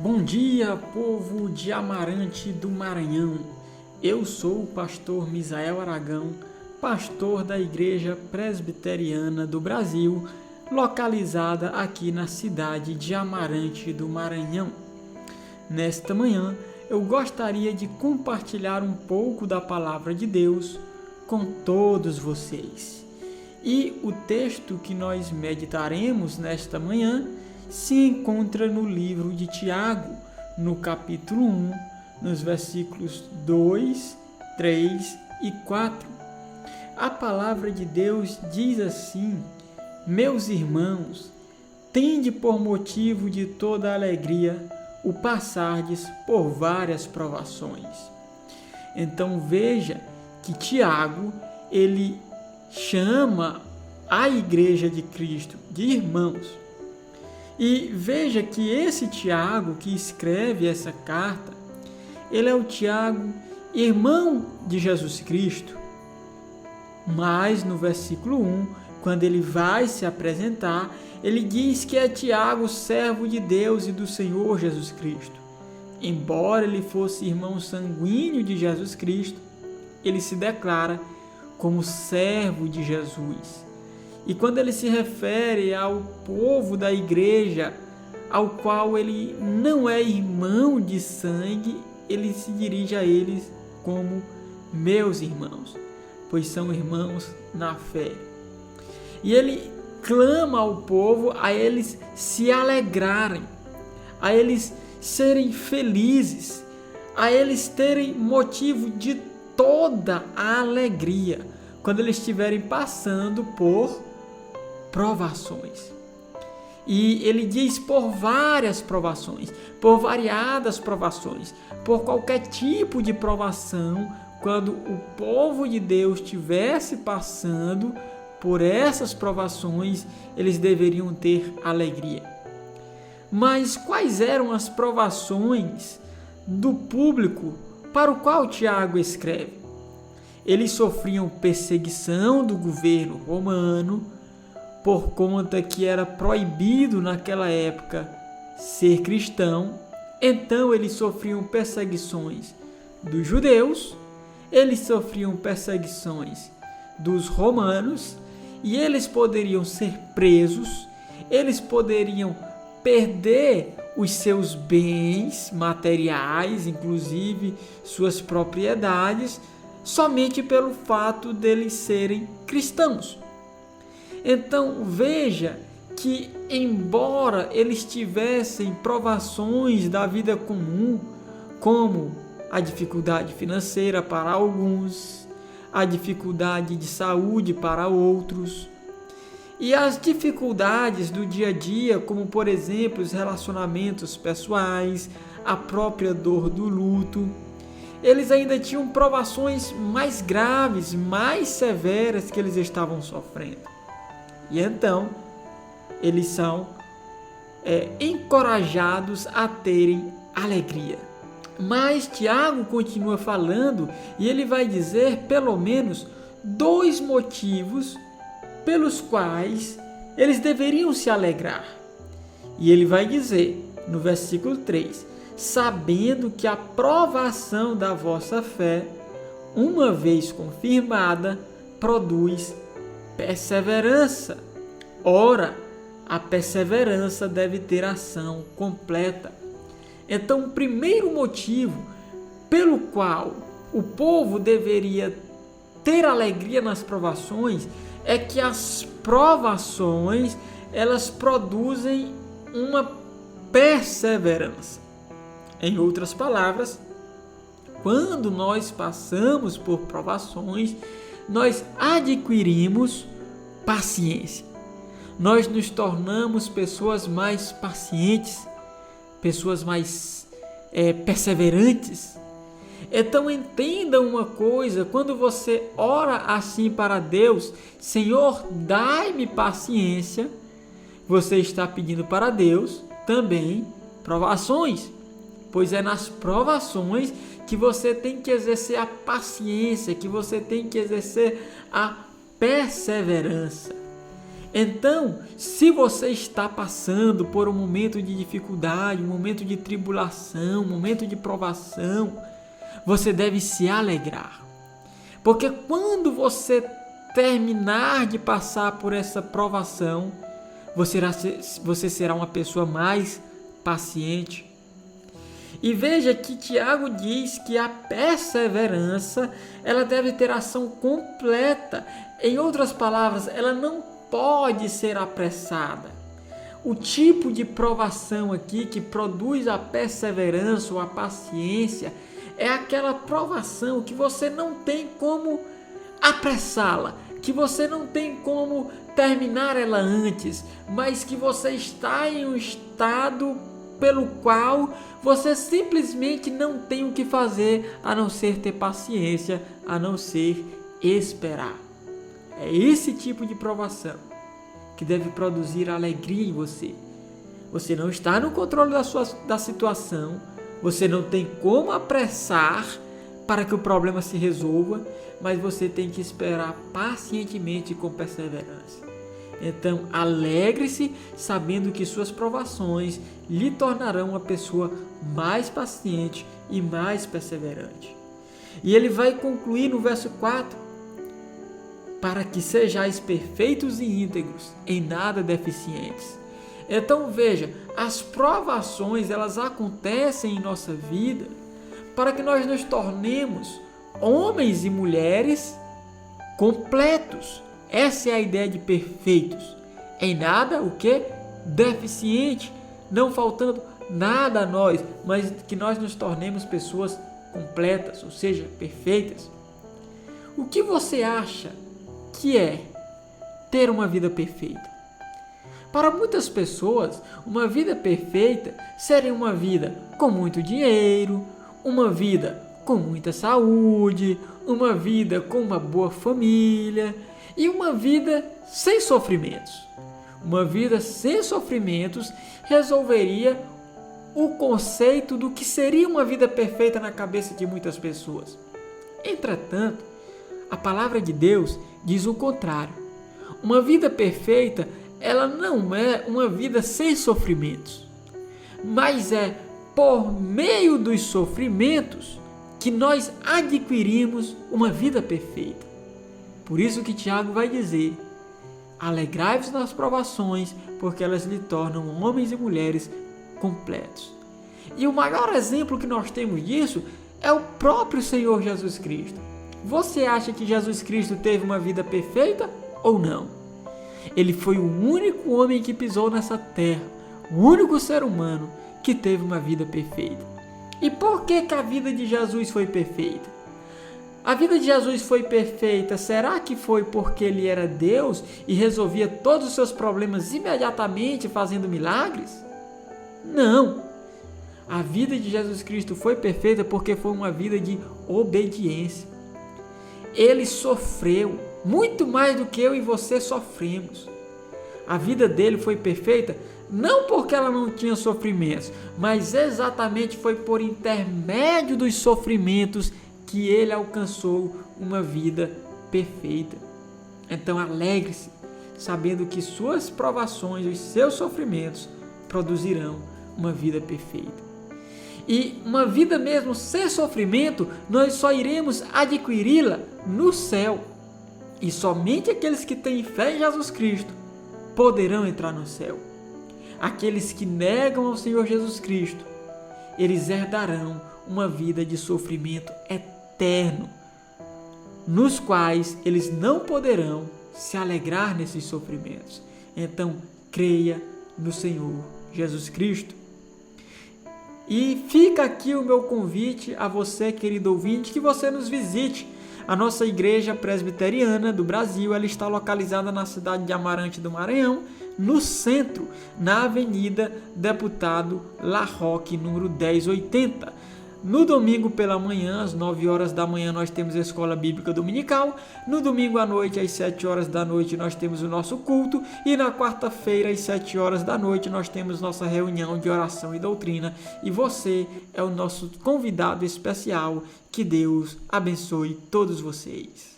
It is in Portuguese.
Bom dia, povo de Amarante do Maranhão. Eu sou o pastor Misael Aragão, pastor da Igreja Presbiteriana do Brasil, localizada aqui na cidade de Amarante do Maranhão. Nesta manhã, eu gostaria de compartilhar um pouco da palavra de Deus com todos vocês. E o texto que nós meditaremos nesta manhã se encontra no livro de Tiago, no capítulo 1, nos versículos 2, 3 e 4. A palavra de Deus diz assim: Meus irmãos, tende por motivo de toda alegria o passardes por várias provações. Então veja que Tiago, ele chama a igreja de Cristo de irmãos. E veja que esse Tiago que escreve essa carta, ele é o Tiago, irmão de Jesus Cristo. Mas no versículo 1, quando ele vai se apresentar, ele diz que é Tiago, servo de Deus e do Senhor Jesus Cristo. Embora ele fosse irmão sanguíneo de Jesus Cristo, ele se declara como servo de Jesus. E quando ele se refere ao povo da igreja, ao qual ele não é irmão de sangue, ele se dirige a eles como meus irmãos, pois são irmãos na fé. E ele clama ao povo a eles se alegrarem, a eles serem felizes, a eles terem motivo de toda a alegria quando eles estiverem passando por provações. E ele diz por várias provações, por variadas provações, por qualquer tipo de provação, quando o povo de Deus estivesse passando por essas provações, eles deveriam ter alegria. Mas quais eram as provações do público para o qual Tiago escreve? Eles sofriam perseguição do governo romano, por conta que era proibido naquela época ser cristão. Então eles sofriam perseguições dos judeus, eles sofriam perseguições dos romanos, e eles poderiam ser presos, eles poderiam perder os seus bens materiais, inclusive suas propriedades, somente pelo fato deles serem cristãos. Então veja que, embora eles tivessem provações da vida comum, como a dificuldade financeira para alguns, a dificuldade de saúde para outros, e as dificuldades do dia a dia, como por exemplo os relacionamentos pessoais, a própria dor do luto, eles ainda tinham provações mais graves, mais severas que eles estavam sofrendo. E então, eles são encorajados a terem alegria. Mas Tiago continua falando e ele vai dizer pelo menos 2 motivos pelos quais eles deveriam se alegrar. E ele vai dizer no versículo 3: sabendo que a provação da vossa fé, uma vez confirmada, produz perseverança. Ora, a perseverança deve ter ação completa. Então, o primeiro motivo pelo qual o povo deveria ter alegria nas provações é que as provações, elas produzem uma perseverança. Em outras palavras, quando nós passamos por provações, nós adquirimos paciência. Nós nos tornamos pessoas mais pacientes, pessoas mais perseverantes. Então entenda uma coisa: quando você ora assim para Deus, Senhor, dai-me paciência, você está pedindo para Deus também provações, pois é nas provações que você tem que exercer a paciência, que você tem que exercer a perseverança. Então, se você está passando por um momento de dificuldade, um momento de tribulação, um momento de provação, você deve se alegrar. Porque quando você terminar de passar por essa provação, você será uma pessoa mais paciente. E veja que Tiago diz que a perseverança, ela deve ter ação completa. Em outras palavras, ela não pode ser apressada. O tipo de provação aqui que produz a perseverança ou a paciência é aquela provação que você não tem como apressá-la, que você não tem como terminar ela antes, mas que você está em um estado pelo qual você simplesmente não tem o que fazer a não ser ter paciência, a não ser esperar. É esse tipo de provação que deve produzir alegria em você. Você não está no controle da situação, você não tem como apressar para que o problema se resolva, mas você tem que esperar pacientemente e com perseverança. Então, alegre-se sabendo que suas provações lhe tornarão uma pessoa mais paciente e mais perseverante. E ele vai concluir no verso 4: para que sejais perfeitos e íntegros, em nada deficientes. Então veja, as provações elas acontecem em nossa vida para que nós nos tornemos homens e mulheres completos. Essa é a ideia de perfeitos. Em nada o que? Deficiente, não faltando nada a nós, mas que nós nos tornemos pessoas completas, ou seja, perfeitas. O que você acha que é ter uma vida perfeita? Para muitas pessoas, uma vida perfeita seria uma vida com muito dinheiro, uma vida com muita saúde, uma vida com uma boa família e uma vida sem sofrimentos. Uma vida sem sofrimentos resolveria o conceito do que seria uma vida perfeita na cabeça de muitas pessoas. Entretanto, a palavra de Deus diz o contrário. Uma vida perfeita, ela não é uma vida sem sofrimentos, mas é por meio dos sofrimentos que nós adquirimos uma vida perfeita. Por isso que Tiago vai dizer: alegrai-vos nas provações, porque elas lhe tornam homens e mulheres completos. E o maior exemplo que nós temos disso é o próprio Senhor Jesus Cristo. Você acha que Jesus Cristo teve uma vida perfeita ou não? Ele foi o único homem que pisou nessa terra, o único ser humano que teve uma vida perfeita. E por que a vida de Jesus foi perfeita? A vida de Jesus foi perfeita, será que foi porque ele era Deus e resolvia todos os seus problemas imediatamente fazendo milagres? Não. A vida de Jesus Cristo foi perfeita porque foi uma vida de obediência. Ele sofreu muito mais do que eu e você sofremos. A vida dele foi perfeita não porque ela não tinha sofrimentos, mas exatamente foi por intermédio dos sofrimentos que ele alcançou uma vida perfeita. Então alegre-se, sabendo que suas provações, os seus sofrimentos produzirão uma vida perfeita. E uma vida mesmo sem sofrimento, nós só iremos adquiri-la no céu. E somente aqueles que têm fé em Jesus Cristo poderão entrar no céu. Aqueles que negam ao Senhor Jesus Cristo, eles herdarão uma vida de sofrimento eterno, nos quais eles não poderão se alegrar nesses sofrimentos. Então, creia no Senhor Jesus Cristo. E fica aqui o meu convite a você, querido ouvinte, que você nos visite. A nossa Igreja Presbiteriana do Brasil, ela está localizada na cidade de Amarante do Maranhão, no centro, na Avenida Deputado Larroque, número 1080. No domingo pela manhã, às 9 horas da manhã, nós temos a Escola Bíblica Dominical. No domingo à noite, às 7 horas da noite, nós temos o nosso culto. E na quarta-feira, às 7 horas da noite, nós temos nossa reunião de oração e doutrina. E você é o nosso convidado especial. Que Deus abençoe todos vocês.